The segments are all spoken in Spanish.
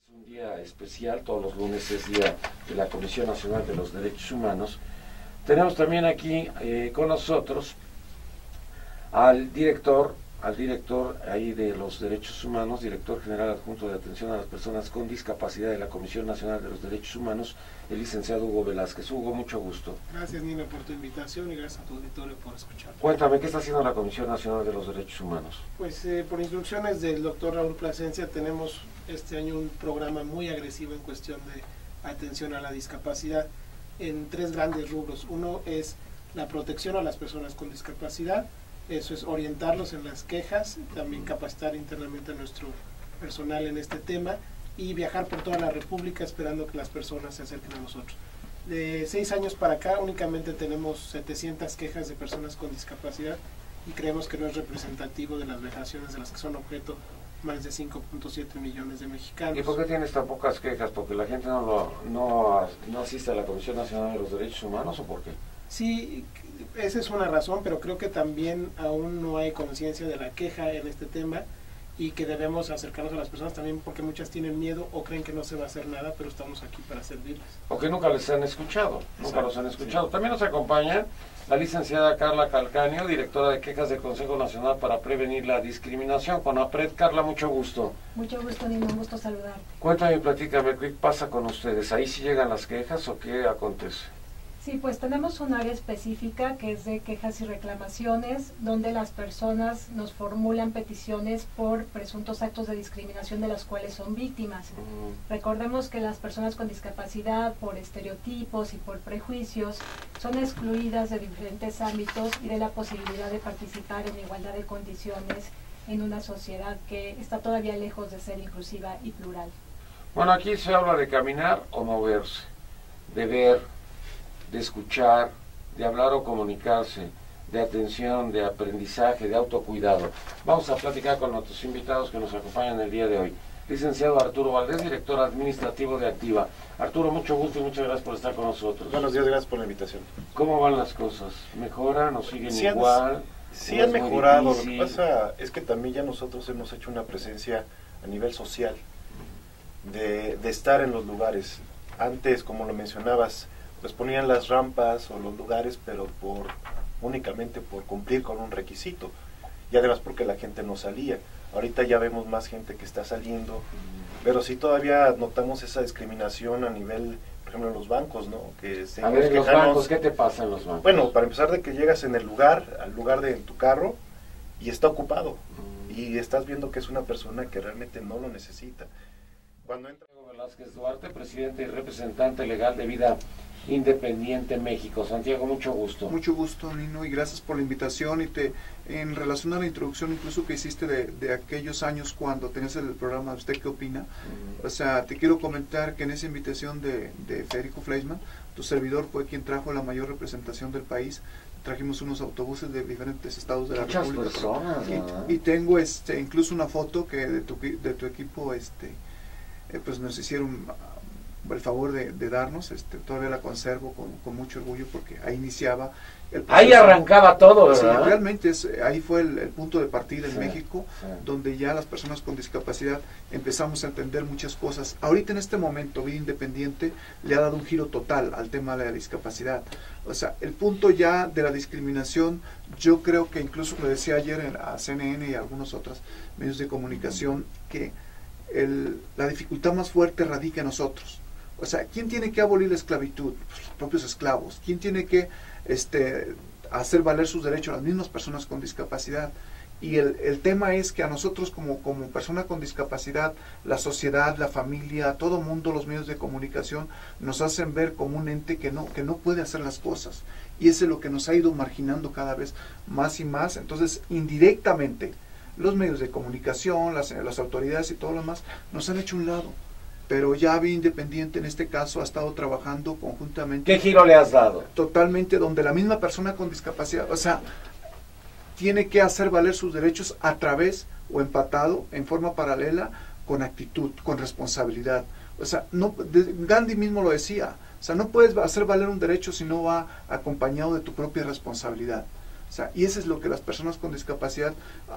Es un día especial, todos los lunes es día de la Comisión Nacional de los Derechos Humanos. Tenemos también aquí con nosotros al director ahí de los Derechos Humanos, director general adjunto de atención a las personas con discapacidad de la Comisión Nacional de los Derechos Humanos, el licenciado Hugo Velázquez. Hugo, mucho gusto. Gracias, Nino, por tu invitación y gracias a tu auditorio por escuchar. Cuéntame, ¿qué está haciendo la Comisión Nacional de los Derechos Humanos? Pues por instrucciones del doctor Raúl Plasencia tenemos este año un programa muy agresivo en cuestión de atención a la discapacidad en tres grandes rubros. Uno es la protección a las personas con discapacidad, eso es orientarlos en las quejas, también capacitar internamente a nuestro personal en este tema y viajar por toda la República esperando que las personas se acerquen a nosotros. De 6 años para acá únicamente tenemos 700 quejas de personas con discapacidad y creemos que no es representativo de las vejaciones de las que son objeto más de 5.7 millones de mexicanos. ¿Y por qué tienes tan pocas quejas? ¿Porque la gente no asiste a la Comisión Nacional de los Derechos Humanos o por qué? Sí, esa es una razón, pero creo que también aún no hay conciencia de la queja en este tema y que debemos acercarnos a las personas también porque muchas tienen miedo o creen que no se va a hacer nada, pero estamos aquí para servirles. O que nunca les han escuchado, nunca los han escuchado. Sí. También nos acompaña la licenciada Carla Calcaño, directora de quejas del Consejo Nacional para Prevenir la Discriminación, CONAPRED. Carla, mucho gusto. Mucho gusto, Nino, un gusto saludarte. Cuéntame y platícame, ¿qué pasa con ustedes? ¿Ahí sí llegan las quejas o qué acontece? Sí, pues tenemos un área específica que es de quejas y reclamaciones, donde las personas nos formulan peticiones por presuntos actos de discriminación de los cuales son víctimas. Recordemos que las personas con discapacidad, por estereotipos y por prejuicios, son excluidas de diferentes ámbitos y de la posibilidad de participar en igualdad de condiciones en una sociedad que está todavía lejos de ser inclusiva y plural. Bueno, aquí se habla de caminar o moverse, de ver, de escuchar, de hablar o comunicarse, de atención, de aprendizaje, de autocuidado. Vamos a platicar con nuestros invitados que nos acompañan el día de hoy. Licenciado Arturo Valdés, director administrativo de Activa. Arturo, mucho gusto y muchas gracias por estar con nosotros. Buenos días, gracias por la invitación. ¿Cómo van las cosas? ¿Mejoran o siguen Sí igual? Sí han mejorado, lo que pasa es que también ya nosotros hemos hecho una presencia a nivel social, de estar en los lugares. Antes, como lo mencionabas, pues ponían las rampas o los lugares, pero únicamente por cumplir con un requisito, y además porque la gente no salía. Ahorita ya vemos más gente que está saliendo, pero sí todavía notamos esa discriminación a nivel, por ejemplo, en los bancos, ¿no? A ver, en los bancos, ¿qué te pasa en los bancos? Bueno, para empezar, de que llegas en el lugar, al lugar de tu carro, y está ocupado, y estás viendo que es una persona que realmente no lo necesita. Cuando entra Velázquez Duarte, presidente y representante legal de Vida Independiente México. Santiago, mucho gusto. Mucho gusto, Nino, y gracias por la invitación. Y en relación a la introducción incluso que hiciste de aquellos años cuando tenías el programa ¿Usted qué opina? O sea, te quiero comentar que en esa invitación de Federico Fleischmann, tu servidor fue quien trajo la mayor representación del país. Trajimos unos autobuses de diferentes estados de la República. Muchas personas, y tengo incluso una foto que de tu equipo pues nos hicieron el favor de darnos, todavía la conservo con mucho orgullo porque ahí iniciaba el proceso. Ahí arrancaba todo, ¿verdad? Sí, realmente ahí fue el punto de partida en México, sí. Donde ya las personas con discapacidad empezamos a entender muchas cosas. Ahorita en este momento Vida Independiente le ha dado un giro total al tema de la discapacidad. O sea, el punto ya de la discriminación, yo creo que incluso lo decía ayer a CNN y a algunos otros medios de comunicación, que la dificultad más fuerte radica en nosotros. O sea, ¿quién tiene que abolir la esclavitud? Pues los propios esclavos. ¿Quién tiene que hacer valer sus derechos? Las mismas personas con discapacidad. Y el tema es que a nosotros como persona con discapacidad, la sociedad, la familia, todo mundo, los medios de comunicación, nos hacen ver como un ente que no puede hacer las cosas. Y eso es lo que nos ha ido marginando cada vez más y más. Entonces, indirectamente, los medios de comunicación, las autoridades y todo lo demás, nos han hecho un lado. Pero ya Vida Independiente en este caso ha estado trabajando conjuntamente. ¿Qué giro le has dado? Totalmente, donde la misma persona con discapacidad, o sea, tiene que hacer valer sus derechos a través o empatado, en forma paralela, con actitud, con responsabilidad. O sea, Gandhi mismo lo decía, o sea, no puedes hacer valer un derecho si no va acompañado de tu propia responsabilidad. O sea, y eso es lo que las personas con discapacidad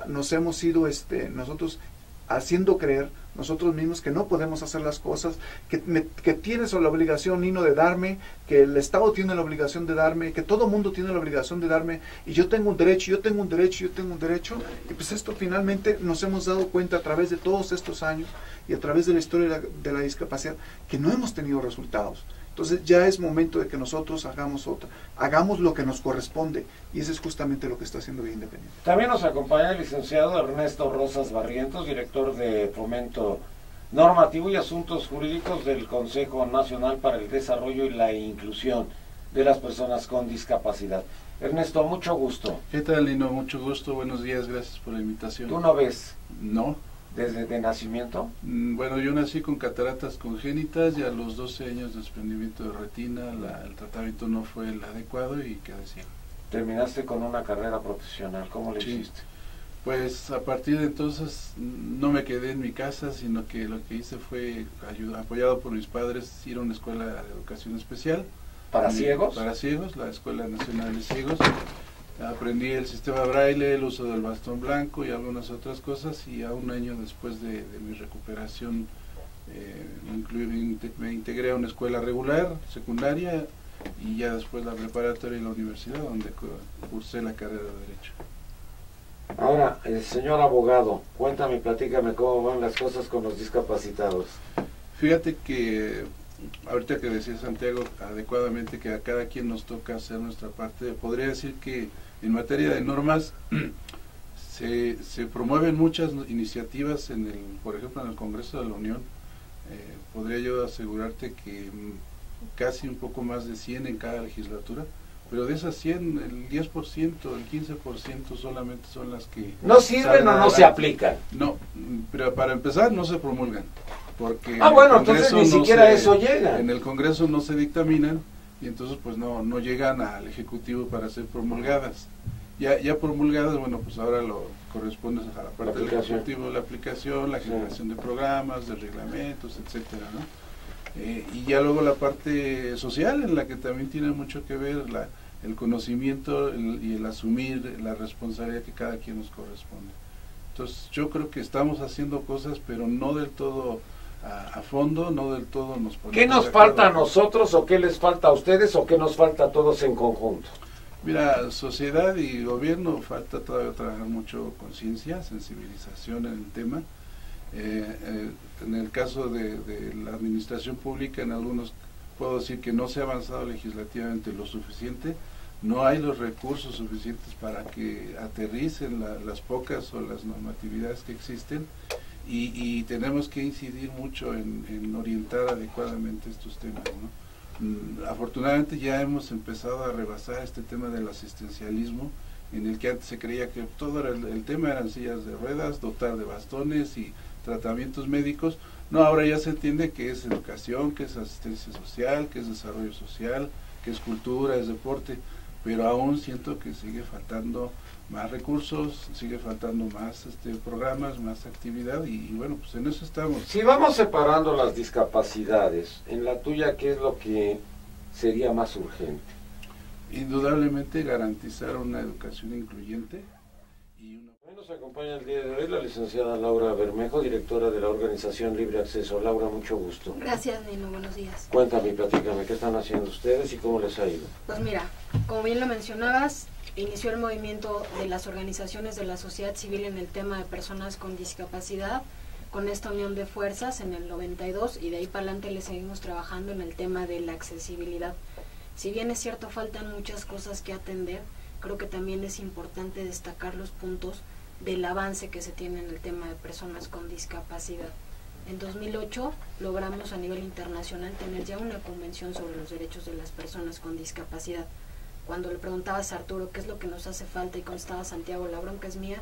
nos hemos ido nosotros haciendo creer nosotros mismos que no podemos hacer las cosas, que tienes la obligación, Nino, de darme, que el Estado tiene la obligación de darme, que todo mundo tiene la obligación de darme, y yo tengo un derecho, yo tengo un derecho, yo tengo un derecho, y pues esto finalmente nos hemos dado cuenta a través de todos estos años y a través de la historia de la discapacidad, que no hemos tenido resultados. Entonces ya es momento de que nosotros hagamos lo que nos corresponde, y eso es justamente lo que está haciendo Vida Independiente. También nos acompaña el licenciado Ernesto Rosas Barrientos, director de Fomento Normativo y Asuntos Jurídicos del Consejo Nacional para el Desarrollo y la Inclusión de las Personas con Discapacidad. Ernesto, mucho gusto. ¿Qué tal, Lino? Mucho gusto, buenos días, gracias por la invitación. ¿Tú no ves? No. ¿Desde de nacimiento? Bueno, yo nací con cataratas congénitas y a los 12 años de desprendimiento de retina, el tratamiento no fue el adecuado y quedé ciego. Terminaste con una carrera profesional, ¿cómo le hiciste? Pues a partir de entonces no me quedé en mi casa, sino que lo que hice fue, apoyado por mis padres, ir a una escuela de educación especial. ¿Para ciegos? Para ciegos, la Escuela Nacional de Ciegos. Aprendí el sistema braille, el uso del bastón blanco y algunas otras cosas, y a un año después de mi recuperación me integré a una escuela regular, secundaria, y ya después la preparatoria y la universidad, donde cursé la carrera de Derecho. Ahora, señor abogado, cuéntame, platícame cómo van las cosas con los discapacitados. Fíjate que ahorita que decía Santiago adecuadamente que a cada quien nos toca hacer nuestra parte, podría decir que en materia de normas se promueven muchas iniciativas, por ejemplo en el Congreso de la Unión. Podría yo asegurarte que casi un poco más de 100 en cada legislatura, pero de esas 100, el 10%, el 15% solamente son las que... ¿No sirven o no se aplican? No, pero para empezar no se promulgan. Porque bueno, entonces ni siquiera eso llega. En el Congreso no se dictaminan y entonces pues no llegan al Ejecutivo para ser promulgadas. Ya promulgadas, bueno, pues ahora lo corresponde a la parte del Ejecutivo, la aplicación, la generación de programas, de reglamentos, etcétera, ¿no? Y ya luego la parte social, en la que también tiene mucho que ver el conocimiento y el asumir la responsabilidad que cada quien nos corresponde. Entonces yo creo que estamos haciendo cosas, pero no del todo a fondo, no del todo nos ponemos. ¿Qué nos falta a nosotros o qué les falta a ustedes o qué nos falta a todos en conjunto? Mira, sociedad y gobierno falta todavía trabajar mucho conciencia, sensibilización en el tema. En el caso de la administración pública, en algunos puedo decir que no se ha avanzado legislativamente lo suficiente, no hay los recursos suficientes para que aterricen las pocas o las normatividades que existen, y tenemos que incidir mucho en orientar adecuadamente estos temas, ¿no? Afortunadamente ya hemos empezado a rebasar este tema del asistencialismo, en el que antes se creía que todo era el tema eran sillas de ruedas, dotar de bastones y tratamientos médicos. No, ahora ya se entiende que es educación, que es asistencia social, que es desarrollo social, que es cultura, es deporte, pero aún siento que sigue faltando más recursos, sigue faltando más programas, más actividad, y bueno, pues en eso estamos. Si vamos separando las discapacidades, en la tuya, ¿qué es lo que sería más urgente? Indudablemente garantizar una educación incluyente. Nos acompaña el día de hoy la licenciada Laura Bermejo, directora de la organización Libre Acceso. Laura, mucho gusto. Gracias, Nino, buenos días. Cuéntame y platícame, ¿qué están haciendo ustedes y cómo les ha ido? Pues mira, como bien lo mencionabas, inició el movimiento de las organizaciones de la sociedad civil en el tema de personas con discapacidad, con esta unión de fuerzas en el 92, y de ahí para adelante le seguimos trabajando en el tema de la accesibilidad. Si bien es cierto, faltan muchas cosas que atender, creo que también es importante destacar los puntos del avance que se tiene en el tema de personas con discapacidad. En 2008 logramos a nivel internacional tener ya una convención sobre los derechos de las personas con discapacidad. Cuando le preguntabas a Arturo qué es lo que nos hace falta y contestaba Santiago, la bronca es mía,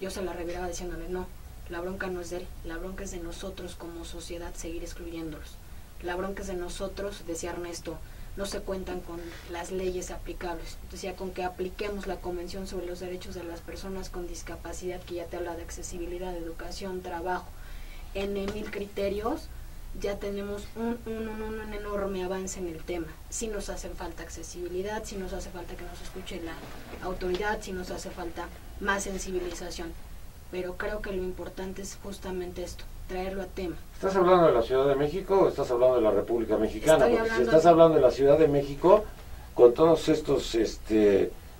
yo se la reviraba diciéndole, no, la bronca no es de él, la bronca es de nosotros como sociedad seguir excluyéndolos. La bronca es de nosotros, decía Ernesto, no se cuentan con las leyes aplicables. Entonces ya con que apliquemos la Convención sobre los Derechos de las Personas con Discapacidad, que ya te habla de accesibilidad, educación, trabajo, en 1000 criterios, ya tenemos un enorme avance en el tema. Si nos hace falta accesibilidad, si nos hace falta que nos escuche la autoridad, si nos hace falta más sensibilización. pero creo que lo importante es justamente esto, traerlo a tema. ¿Estás hablando de la Ciudad de México o estás hablando de la República Mexicana? Estoy Porque si estás hablando de la Ciudad de México, con todos estos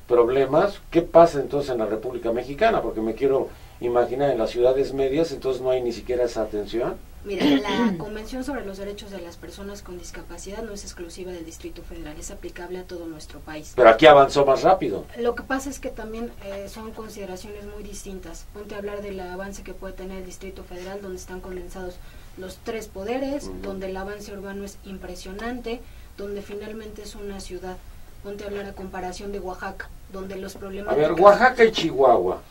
problemas, ¿qué pasa entonces en la República Mexicana? Porque me quiero imaginar en las ciudades medias, entonces no hay ni siquiera esa atención. Mira, la Convención sobre los Derechos de las Personas con Discapacidad no es exclusiva del Distrito Federal, es aplicable a todo nuestro país. Pero aquí avanzó más rápido. Lo que pasa es que también son consideraciones muy distintas. Ponte a hablar del avance que puede tener el Distrito Federal, donde están condensados los 3 poderes, donde el avance urbano es impresionante, donde finalmente es una ciudad. Ponte a hablar a comparación de Oaxaca, donde los problemas... A ver, Oaxaca y Chihuahua.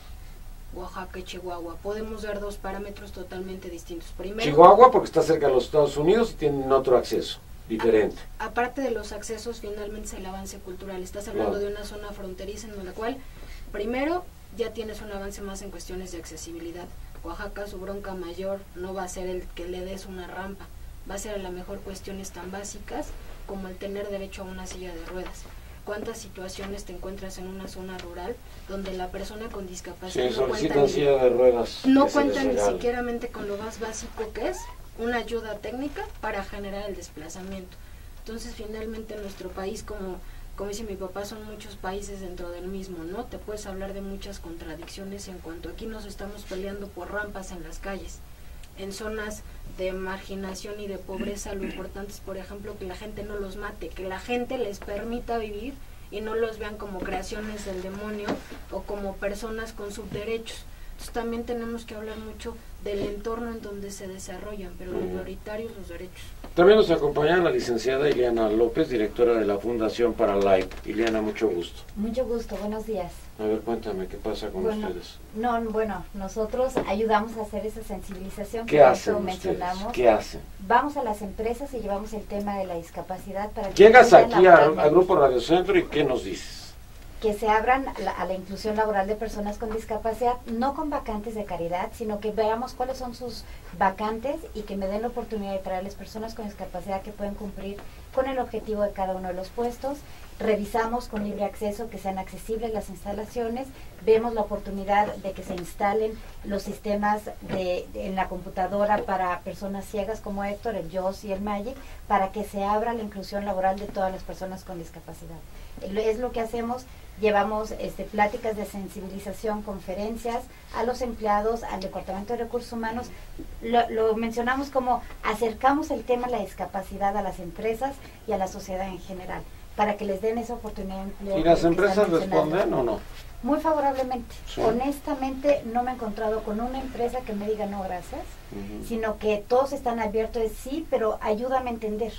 Oaxaca y Chihuahua. Podemos ver 2 parámetros totalmente distintos. Primero, Chihuahua porque está cerca de los Estados Unidos y tienen otro acceso diferente. Aparte de los accesos, finalmente es el avance cultural. Estás hablando de una zona fronteriza en la cual, primero, ya tienes un avance más en cuestiones de accesibilidad. Oaxaca, su bronca mayor no va a ser el que le des una rampa, va a ser a lo mejor cuestiones tan básicas como el tener derecho a una silla de ruedas. ¿Cuántas situaciones te encuentras en una zona rural donde la persona con discapacidad no cuenta ni siquiera con lo más básico que es una ayuda técnica para generar el desplazamiento? Entonces finalmente en nuestro país, como dice mi papá, son muchos países dentro del mismo, ¿no? Te puedes hablar de muchas contradicciones en cuanto aquí nos estamos peleando por rampas en las calles. En zonas de marginación y de pobreza, lo importante es, por ejemplo, que la gente no los mate, que la gente les permita vivir y no los vean como creaciones del demonio o como personas con subderechos. Entonces también tenemos que hablar mucho del entorno en donde se desarrollan, pero lo prioritario es los derechos. También nos acompaña la licenciada Ileana López, directora de la Fundación para Life. Ileana, mucho gusto. Mucho gusto, buenos días. A ver, cuéntame, ¿qué pasa con ustedes? Nosotros ayudamos a hacer esa sensibilización. ¿Qué hacen ustedes? ¿Qué hacen? Vamos a las empresas y llevamos el tema de la discapacidad para que... Llegas aquí al Grupo Radio Centro y ¿qué nos dices? Que se abran a la inclusión laboral de personas con discapacidad, no con vacantes de caridad, sino que veamos cuáles son sus vacantes y que me den la oportunidad de traerles personas con discapacidad que pueden cumplir con el objetivo de cada uno de los puestos. Revisamos con libre acceso que sean accesibles las instalaciones, vemos la oportunidad de que se instalen los sistemas en la computadora para personas ciegas como Héctor, el JOS y el Magic, para que se abra la inclusión laboral de todas las personas con discapacidad. Es lo que hacemos. Llevamos pláticas de sensibilización, conferencias a los empleados, al Departamento de Recursos Humanos. Lo mencionamos como acercamos el tema de la discapacidad a las empresas y a la sociedad en general, para que les den esa oportunidad de empleo. ¿Y las empresas responden o no? Muy favorablemente. Sí. Honestamente, no me he encontrado con una empresa que me diga no, gracias, sino que todos están abiertos de sí, pero ayúdame a entender.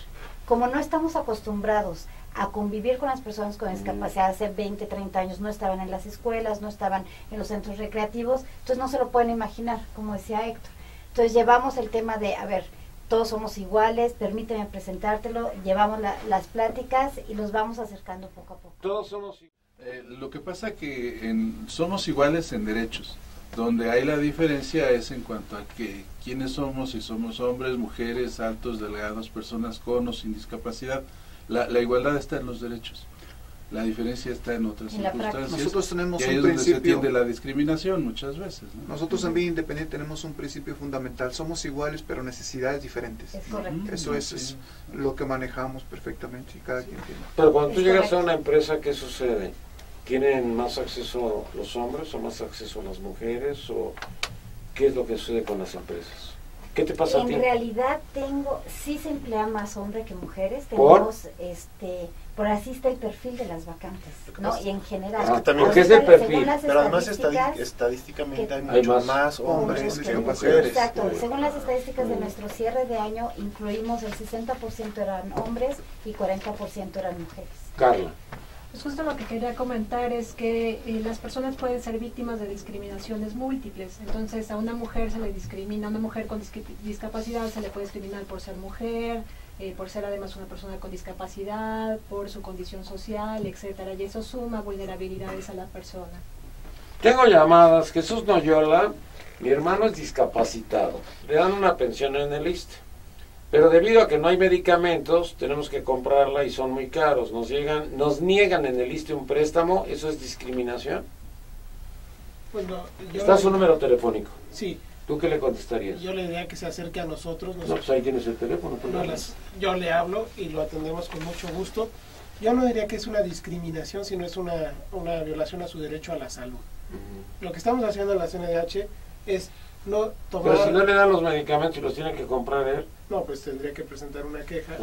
Como no estamos acostumbrados a convivir con las personas con discapacidad hace 20, 30 años, no estaban en las escuelas, no estaban en los centros recreativos, entonces no se lo pueden imaginar, como decía Héctor. Entonces llevamos el tema de, a ver, todos somos iguales, permíteme presentártelo, llevamos las pláticas y los vamos acercando poco a poco. Todos somos lo que pasa que somos iguales en derechos. Donde hay la diferencia es en cuanto a que quiénes somos, si somos hombres, mujeres, altos, delgados, personas con o sin discapacidad. La igualdad está en los derechos. La diferencia está en otras circunstancias. Nosotros tenemos y ahí un es donde se principio. tiende la discriminación muchas veces, ¿no? Nosotros en Vida Independiente tenemos un principio fundamental. Somos iguales, pero necesidades diferentes. Es correcto. Eso es lo que manejamos perfectamente y cada quien tiene. Pero cuando tú llegas a una empresa, ¿qué sucede? ¿Tienen más acceso los hombres o más acceso las mujeres? ¿O qué es lo que sucede con las empresas? ¿Qué te pasa a ti? En realidad sí se emplea más hombre que mujeres. Tenemos, por así está el perfil de las vacantes, ¿no? Y en general. ¿Qué es el perfil? Pero además estadísticamente hay mucho más hombres que mujeres. Exacto. Según las estadísticas de nuestro cierre de año, incluimos el 60% eran hombres y 40% eran mujeres. Carla. Pues justo lo que quería comentar es que las personas pueden ser víctimas de discriminaciones múltiples. Entonces a una mujer se le discrimina, a una mujer con discapacidad se le puede discriminar por ser mujer, por ser además una persona con discapacidad, por su condición social, etcétera, y eso suma vulnerabilidades a la persona. Tengo llamadas. Jesús Noyola, mi hermano es discapacitado, le dan una pensión en el ISSSTE, pero debido a que no hay medicamentos, tenemos que comprarla y son muy caros. Nos niegan en el ISSSTE un préstamo. ¿Eso es discriminación? Bueno, Está su número telefónico. Sí. ¿Tú qué le contestarías? Yo le diría que se acerque a nosotros. No, pues ahí tienes el teléfono. Yo le hablo y lo atendemos con mucho gusto. Yo no diría que es una discriminación, sino es una violación a su derecho a la salud. Lo que estamos haciendo en la CNDH es no tomar... Pero si no le dan los medicamentos y los tiene que comprar él... No, pues tendría que presentar una queja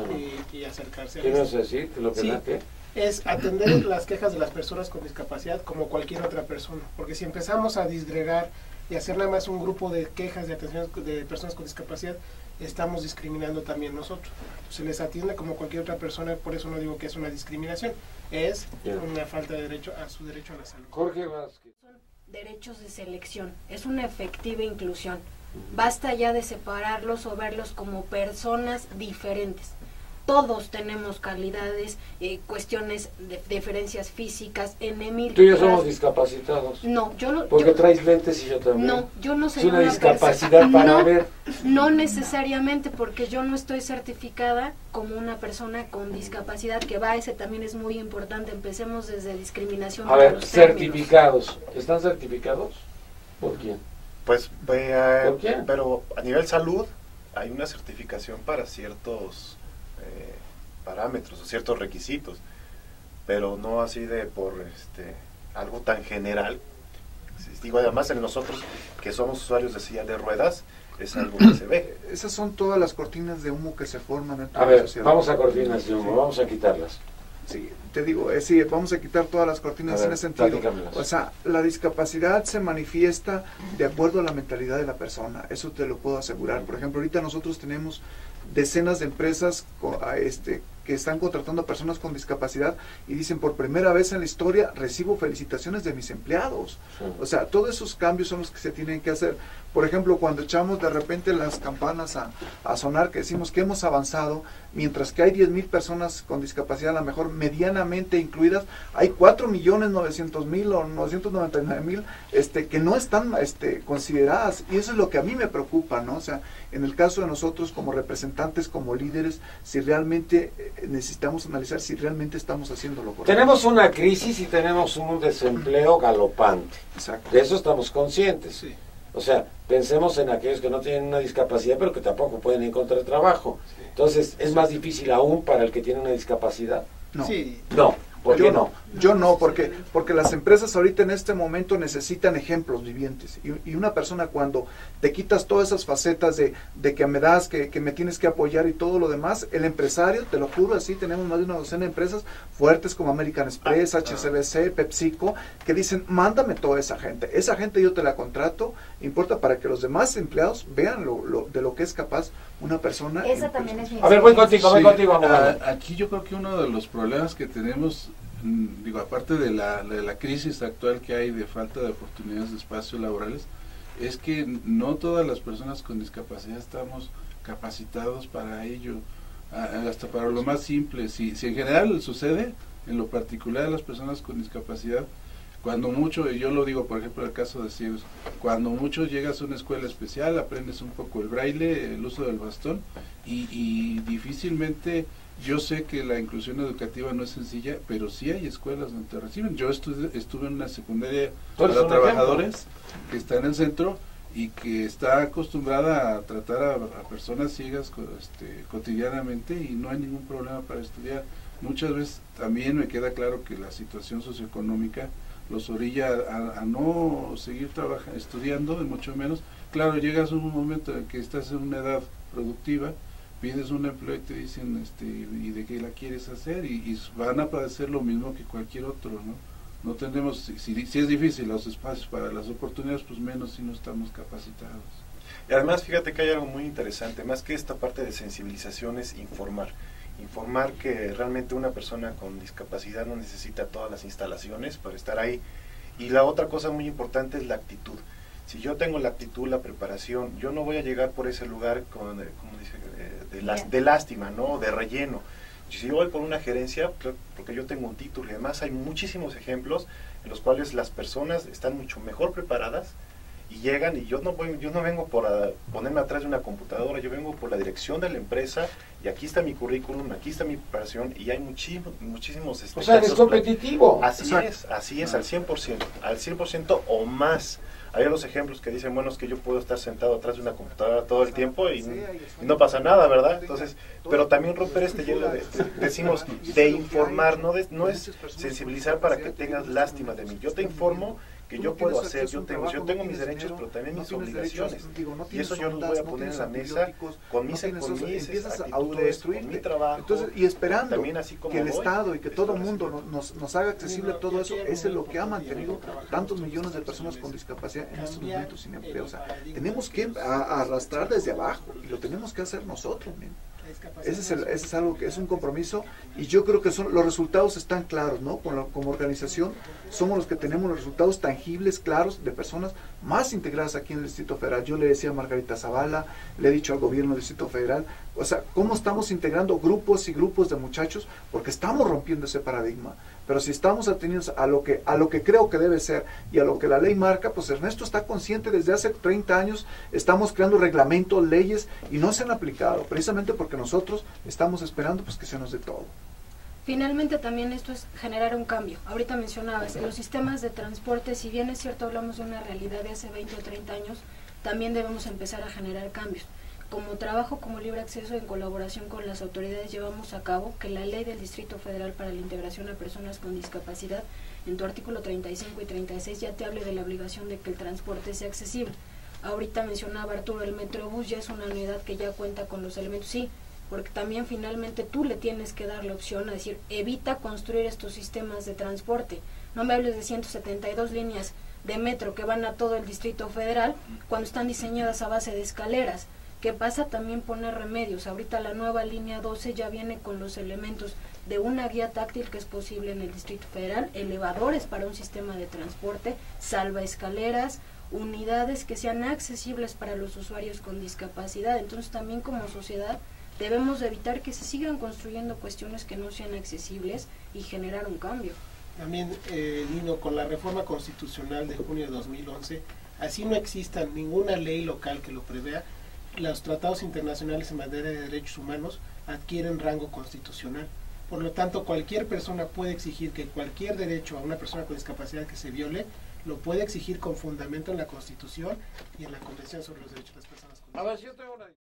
y acercarse a ¿Qué me vas a decir? ¿Lo que es atender las quejas de las personas con discapacidad como cualquier otra persona. Porque si empezamos a disgregar y hacer nada más un grupo de quejas de atención de personas con discapacidad, estamos discriminando también nosotros. Se les atiende como cualquier otra persona, por eso no digo que es una discriminación, es una falta de derecho a su derecho a la salud. Jorge Vázquez. Son derechos de selección, es una efectiva inclusión. Basta ya de separarlos o verlos como personas diferentes. Todos tenemos calidades, cuestiones de diferencias físicas, Tú y yo somos discapacitados. No, yo no. Porque traes lentes y yo también. No, yo no soy una discapacidad para ver. No necesariamente, porque yo no estoy certificada como una persona con discapacidad, que ese también es muy importante. Empecemos desde discriminación. A ver, certificados. ¿Están certificados? ¿Por quién? Pues, ¿por quién? Pero a nivel salud hay una certificación para ciertos parámetros o ciertos requisitos, pero no así de por algo tan general. Digo, además en nosotros que somos usuarios de silla de ruedas es algo que se ve. Esas son todas las cortinas de humo que se forman dentro de la sociedad. Vamos a cortinas de humo, vamos a quitarlas. Sí, te digo, sí, vamos a quitar todas las cortinas en ese sentido. O sea, la discapacidad se manifiesta de acuerdo a la mentalidad de la persona, eso te lo puedo asegurar. Por ejemplo, ahorita nosotros tenemos decenas de empresas que están contratando a personas con discapacidad y dicen, por primera vez en la historia recibo felicitaciones de mis empleados. O sea, todos esos cambios son los que se tienen que hacer. Por ejemplo, cuando echamos de repente las campanas a sonar, que decimos que hemos avanzado, mientras que hay 10,000 personas con discapacidad, a lo mejor medianamente incluidas, hay 4,900,000 o 999,000 que no están consideradas, y eso es lo que a mí me preocupa, ¿no? O sea, en el caso de nosotros como representantes, como líderes, si realmente necesitamos analizar si realmente estamos haciendo lo correcto. Tenemos una crisis y tenemos un desempleo galopante. Exacto. De eso estamos conscientes. Sí. O sea, pensemos en aquellos que no tienen una discapacidad, pero que tampoco pueden encontrar trabajo. Sí. Entonces, ¿es más difícil aún para el que tiene una discapacidad? No. Sí. No. ¿Por qué no? Yo no, porque las empresas ahorita en este momento necesitan ejemplos vivientes. Y una persona cuando te quitas todas esas facetas de que me das, que me tienes que apoyar y todo lo demás, el empresario, te lo juro, así tenemos más de una docena de empresas fuertes como American Express, HSBC, PepsiCo, que dicen, mándame toda esa gente. Esa gente yo te la contrato, importa para que los demás empleados vean de lo que es capaz una persona. Esa también es mi A ver, voy contigo. Aquí yo creo que uno de los problemas que tenemos, digo, aparte de la crisis actual que hay de falta de oportunidades de espacios laborales, es que no todas las personas con discapacidad estamos capacitados para ello, hasta para lo más simple. Si en general sucede, en lo particular de las personas con discapacidad, cuando mucho, yo lo digo por ejemplo en el caso de ciegos, cuando mucho llegas a una escuela especial, aprendes un poco el braille, el uso del bastón, y difícilmente. Yo sé que la inclusión educativa no es sencilla, pero sí hay escuelas donde te reciben. Yo estuve en una secundaria para trabajadores que está en el centro y que está acostumbrada a tratar a personas ciegas cotidianamente, y no hay ningún problema para estudiar. Muchas veces también me queda claro que la situación socioeconómica los orilla a no seguir estudiando, y mucho menos. Claro, llegas a un momento en que estás en una edad productiva, pides un empleo y te dicen y de qué la quieres hacer, y van a padecer lo mismo que cualquier otro, ¿no? No tenemos, si es difícil los espacios para las oportunidades, pues menos si no estamos capacitados. Y además fíjate que hay algo muy interesante, más que esta parte de sensibilización es informar que realmente una persona con discapacidad no necesita todas las instalaciones para estar ahí. Y la otra cosa muy importante es la actitud. Si yo tengo la actitud, la preparación, yo no voy a llegar por ese lugar de lástima, ¿no? De relleno. Si yo voy por una gerencia, porque yo tengo un título, y además hay muchísimos ejemplos en los cuales las personas están mucho mejor preparadas y llegan y yo no vengo por ponerme atrás de una computadora, yo vengo por la dirección de la empresa y aquí está mi currículum, aquí está mi preparación y hay muchísimos o sea, es competitivo. Así es, al 100% o más. Hay los ejemplos que dicen, bueno, es que yo puedo estar sentado atrás de una computadora todo el tiempo y no pasa nada, ¿verdad? Entonces, pero también romper este hielo decimos, de informar, no es sensibilizar para que tengas lástima de mí. Yo te informo que yo puedo hacer, yo tengo mis derechos, pero también mis obligaciones. Y eso yo los voy a poner en la mesa con mis actitudes, con mi trabajo. Entonces, y esperando también así como que el Estado y que todo el mundo nos haga accesible todo eso, es lo que ha mantenido tantos millones de personas con discapacidad en estos momentos sin empleo. O sea, tenemos que arrastrar desde abajo y lo tenemos que hacer nosotros mismos. Ese es algo que es un compromiso y yo creo que los resultados están claros, ¿no? Como organización somos los que tenemos los resultados tangibles, claros, de personas más integradas aquí en el Distrito Federal. Yo le decía a Margarita Zavala, le he dicho al gobierno del Distrito Federal, o sea, cómo estamos integrando grupos y grupos de muchachos, porque estamos rompiendo ese paradigma. Pero si estamos atendidos a lo que creo que debe ser y a lo que la ley marca, pues Ernesto está consciente desde hace 30 años, estamos creando reglamentos, leyes y no se han aplicado, precisamente porque nosotros estamos esperando pues que se nos dé todo. Finalmente también esto es generar un cambio. Ahorita mencionabas, en los sistemas de transporte, si bien es cierto hablamos de una realidad de hace 20 o 30 años, también debemos empezar a generar cambios. Como trabajo como libre acceso en colaboración con las autoridades llevamos a cabo que la ley del Distrito Federal para la integración a personas con discapacidad en tu artículo 35 y 36 ya te hable de la obligación de que el transporte sea accesible. Ahorita mencionaba Arturo, el Metrobús ya es una unidad que ya cuenta con los elementos, sí, porque también finalmente tú le tienes que dar la opción a decir, evita construir estos sistemas de transporte. No me hables de 172 líneas de metro que van a todo el Distrito Federal cuando están diseñadas a base de escaleras. ¿Qué pasa? También poner remedios. Ahorita la nueva línea 12 ya viene con los elementos de una guía táctil que es posible en el Distrito Federal, elevadores para un sistema de transporte, salvaescaleras, unidades que sean accesibles para los usuarios con discapacidad. Entonces también como sociedad debemos de evitar que se sigan construyendo cuestiones que no sean accesibles y generar un cambio. También, Lino, con la reforma constitucional de junio de 2011, así no exista ninguna ley local que lo prevea, los tratados internacionales en materia de derechos humanos adquieren rango constitucional. Por lo tanto, cualquier persona puede exigir que cualquier derecho a una persona con discapacidad que se viole, lo puede exigir con fundamento en la Constitución y en la Convención sobre los Derechos de las Personas con Discapacidad.